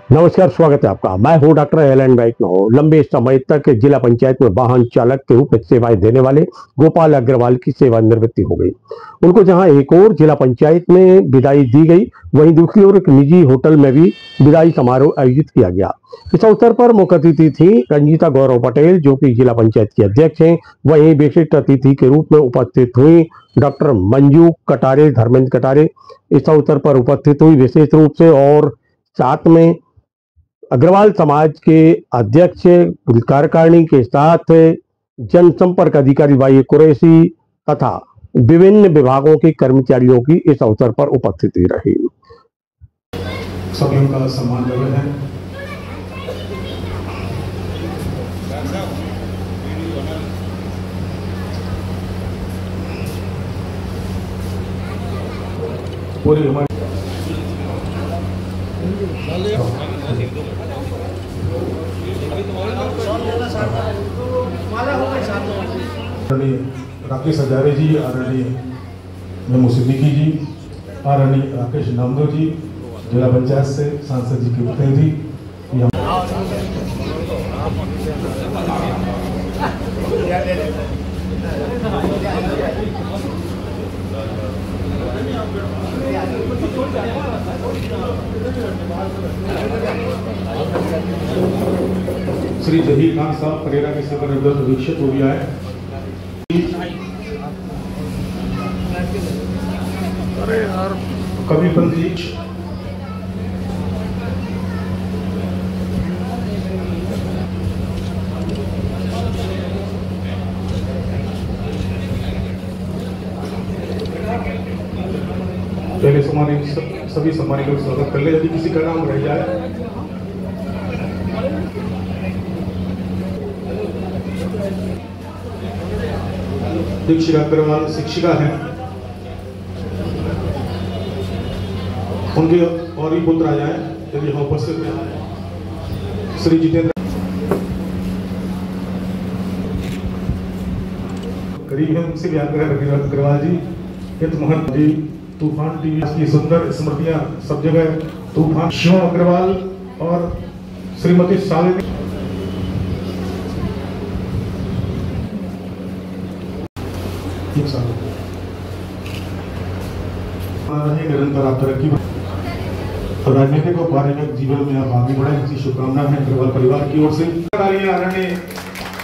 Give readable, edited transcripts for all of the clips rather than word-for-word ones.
नमस्कार, स्वागत है आपका। मैं हूं डॉक्टर एलन वैष्णव। लंबे समय तक जिला पंचायत में वाहन चालक के रूप में सेवाएं देने वाले गोपाल अग्रवाल की सेवानिवृत्ति हो गई। उनको जहां एक और जिला पंचायत में विदाई दी गई, वहीं दूसरी ओर एक निजी होटल में भी विदाई समारोह आयोजित किया गया। इस अवसर पर मुख्य अतिथि थी रंजीता गौरव पटेल, जो कि जिला पंचायत की अध्यक्ष हैं। वहीं विशिष्ट अतिथि के रूप में उपस्थित हुई डॉक्टर मंजू कटारे, धर्मेंद्र कटारे इस अवसर पर उपस्थित हुई विशेष रूप से, और साथ में अग्रवाल समाज के अध्यक्ष कार्यकारिणी के साथ जनसंपर्क अधिकारी वाई कुरैशी तथा विभिन्न विभागों के कर्मचारियों की इस अवसर पर उपस्थिति रही। सभी का सम्मान कर रहे हैं। पूरी हमारी आदरणीय राकेश हजारे जी, आदरणीय मेमू सिद्दीकी जी, आदरणीय राकेश नामदो जी, जिला पंचायत से सांसद जी के प्रतिनिधि, श्री जहीर खान साहब परेरा के सेवानिवृत्त अधीक्षक हो गया है। अरे यार कविपंत जी, पहले सभी सम्मानित का स्वागत कर ले। यदि किसी का नाम रह जाए दीक्षिका अग्रवाल शिक्षिका है, उनके और भी पुत्र आ जाए यदि यहाँ उपस्थित हैं। श्री जितेंद्र करीब है, उनसे भी आग्रह रखेगा अग्रवाल जी, हित महंत जी, तूफान टीवी की सुंदर स्मृतियां सब जगह, तूफान शिव अग्रवाल और श्रीमती शालिनी निरंतर आप तरक्की राजनीतिक और पारिवारिक जीवन में आप आगे बढ़े, इसी शुभकामना है अग्रवाल परिवार की ओर से। आदरणीय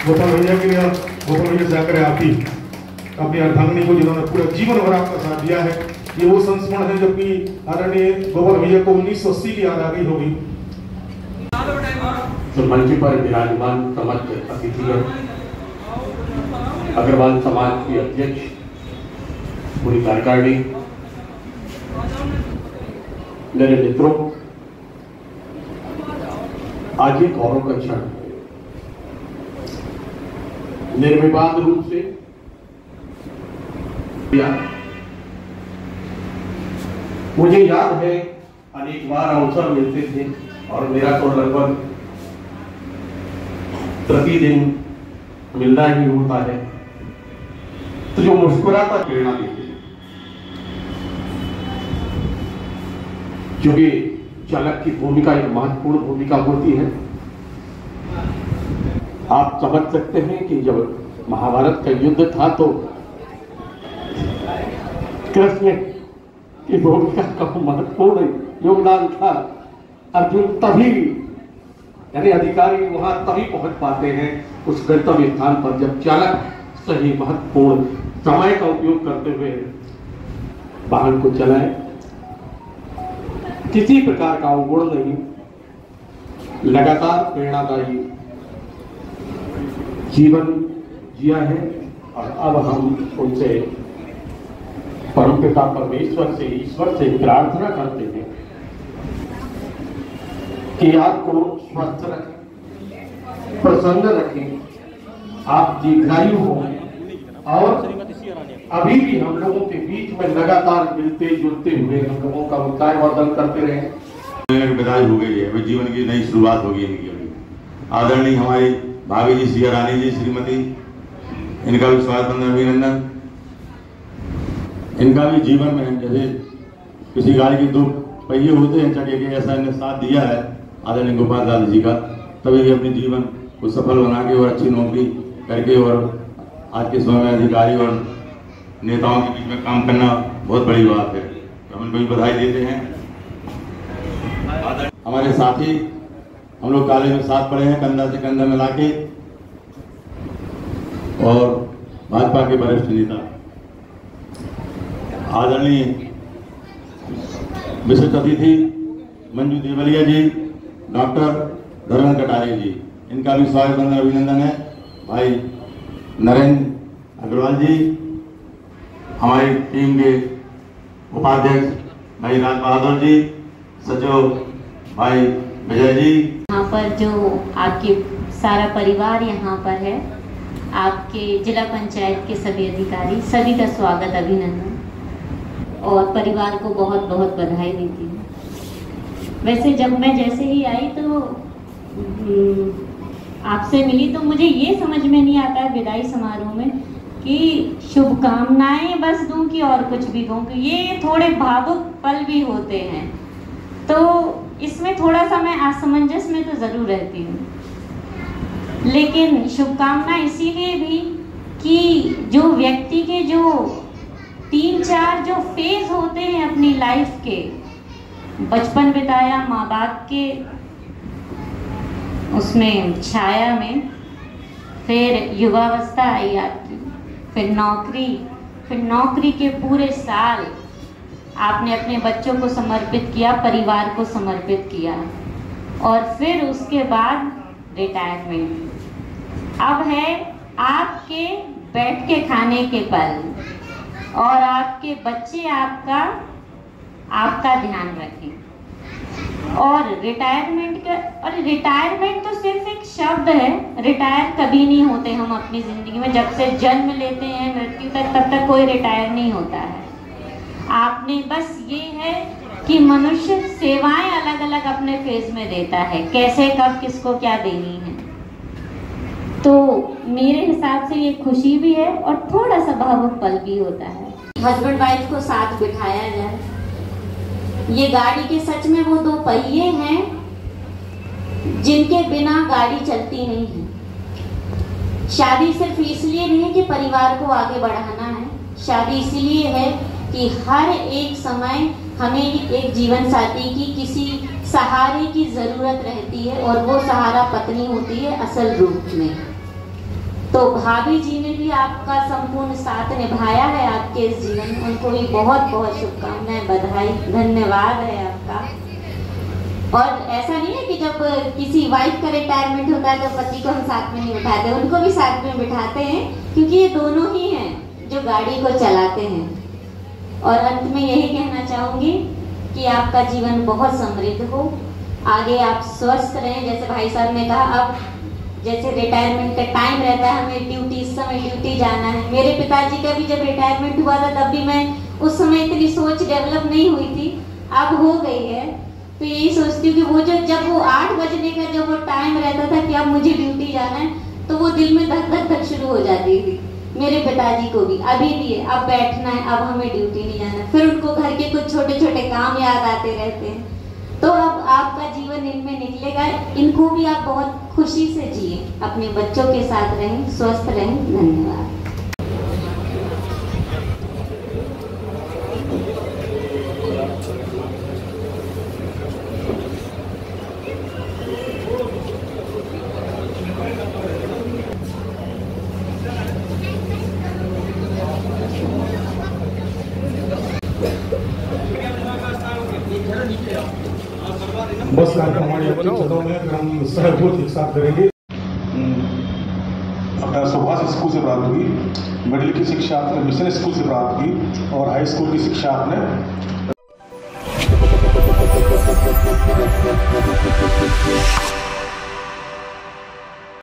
गोपाल भैया के लिए, गोपाल भैया से आकर आप ही अपनी अर्धांगिनी को, जिन्होंने पूरा जीवन भर आपका साथ दिया है, ये वो संस्मरण है जबकि आदरणीय गोपाल भैया को 1980 की याद आ गई होगी। तो मंच पर विराजमान समस्त अतिथि अग्रवाल समाज के अध्यक्ष, पूरी कार्यकारिणी, मेरे मित्रों, आज एक गौरव का क्षण निर्विवाद रूप से मुझे याद है अनेक बार अवसर मिलते थे और मेरा तो लगभग प्रतिदिन मिलना ही होता है, तो जो मुस्कुराता प्रेरणा देते, क्योंकि चालक की भूमिका एक महत्वपूर्ण भूमिका होती है। आप समझ सकते हैं कि जब महाभारत का युद्ध था तो कृष्ण की भूमिका का महत्वपूर्ण योगदान था। अर्जुन तभी, यानी अधिकारी वहां तभी पहुंच पाते हैं उस गंतव्य स्थान पर जब चालक सही महत्वपूर्ण समय का उपयोग करते हुए वाहन को चलाए। किसी प्रकार का अवगुण नहीं, लगातार प्रेरणादायी जीवन जिया है। और अब हम उनसे परमपिता परमेश्वर से, ईश्वर से प्रार्थना करते हैं कि आपको स्वस्थ रखें, प्रसन्न रखें, आप दीर्घायु हो और अभी भी हम लोगों के बीच में लगातार मिलते जुलते हुए हम लोगों का उत्साह वर्धन करते रहे। विदाई हो गई है, अब जीवन की नई शुरुआत होगी इनकी। आदरणीय हमारी भाभी जी सिया रानी जी, श्रीमती, इनका भी स्वागत अभिनंदन। इनका भी जीवन में जैसे किसी गाड़ी के 2 पहिए होते हैं चके के, ऐसा इन्हें साथ दिया है आदरणीय गोपाल दास जी का, तभी ये अपने जीवन को सफल बना के और अच्छी नौकरी करके और आज के समय में अधिकारी और नेताओं के बीच में काम करना बहुत बड़ी बात है। तो हम इनको भी बधाई देते हैं। हमारे साथी, हम लोग कॉलेज में साथ पढ़े हैं, कंधा से कंधा मिला के, और भाजपा के वरिष्ठ नेता आदरणीय विशिष्ट अतिथि मंजू देवलिया जी, डॉक्टर धर्मेंद्र कटारिया जी, इनका भी स्वागत बंदन अभिनंदन है। भाई नरेंद्र अग्रवाल जी, हमारी टीम के उपाध्यक्ष भाई राज बहादुर जी, सचिव भाई विजय जी, यहाँ पर जो आपके सारा परिवार यहाँ पर है, आपके जिला पंचायत के सभी अधिकारी, सभी का स्वागत, अभिनंदन, और परिवार को बहुत बहुत बधाई देती हूँ। वैसे जब मैं जैसे ही आई तो आपसे मिली तो मुझे ये समझ में नहीं आता है विदाई समारोह में कि शुभकामनाएं बस दूं कि और कुछ भी दूं, कि ये थोड़े भावुक पल भी होते हैं, तो इसमें थोड़ा सा मैं असमंजस में तो ज़रूर रहती हूँ। लेकिन शुभकामना इसीलिए भी कि जो व्यक्ति के जो 3-4 जो फेज होते हैं अपनी लाइफ के, बचपन बिताया माँ बाप के उसमें छाया में, फिर युवावस्था आई आपकी, फिर नौकरी के पूरे साल आपने अपने बच्चों को समर्पित किया, परिवार को समर्पित किया, और फिर उसके बाद रिटायरमेंट। अब है आपके बैठ के खाने के पल, और आपके बच्चे आपका ध्यान रखें। और रिटायरमेंट तो सिर्फ एक शब्द है, रिटायर कभी नहीं होते हम अपनी जिंदगी में, जब से जन्म लेते हैं मृत्यु तक, तब तक कोई रिटायर नहीं होता है। आपने बस ये है कि मनुष्य सेवाएं अलग अलग अपने फेज में देता है, कैसे कब किसको क्या देनी है। तो मेरे हिसाब से ये खुशी भी है और थोड़ा सा भावुक पल भी होता है। हस्बैंड वाइफ को साथ बिठाया जाए, ये गाड़ी के सच में वो 2 पहिए हैं जिनके बिना गाड़ी चलती नहीं है। शादी सिर्फ इसलिए नहीं है कि परिवार को आगे बढ़ाना है, शादी इसलिए है कि हर एक समय हमें एक जीवन साथी की किसी सहारे की जरूरत रहती है, और वो सहारा पत्नी होती है असल रूप में। तो भाभी जी ने भी आपका संपूर्ण साथ निभाया है आपके इस जीवन में, उनको भी बहुत बहुत शुभकामनाएं, बधाई, धन्यवाद है आपका। और ऐसा नहीं है कि जब किसी वाइफ का रिटायरमेंट होता है तो पति को हम साथ में नहीं बिठाते, उनको भी साथ में बिठाते हैं, क्योंकि ये दोनों ही हैं जो गाड़ी को चलाते हैं। और अंत में यही कहना चाहूँगी कि आपका जीवन बहुत समृद्ध हो, आगे आप स्वस्थ रहें। जैसे भाई साहब ने कहा, अब जैसे रिटायरमेंट का टाइम रहता है, हमें ड्यूटी, इस समय ड्यूटी जाना है। मेरे पिताजी का भी जब रिटायरमेंट हुआ था तब भी मैं उस समय इतनी सोच डेवलप नहीं हुई थी, अब हो गई है। तो यही सोचती हूँ कि वो जब वो 8 बजने का जब वो टाइम रहता था कि अब मुझे ड्यूटी जाना है, तो वो दिल में धक धक धक शुरू हो जाती थी। मेरे पिताजी को भी अभी भी है, अब बैठना है, अब हमें ड्यूटी नहीं जाना। फिर उनको घर के कुछ छोटे छोटे काम याद आते रहते हैं। तो अब आपका जीवन इनमें निकलेगा, इनको भी आप बहुत खुशी से जिए, अपने बच्चों के साथ रहें, स्वस्थ रहें। धन्यवाद। बस कार्यक्रम हमारे अपने चलो में अगर हम सहभूत एक साथ करेंगे। अपना सुभाष स्कूल से प्राप्त हुई, मिडिल की शिक्षा आपने मिशन स्कूल से प्राप्त की, और हाई स्कूल की शिक्षा आपने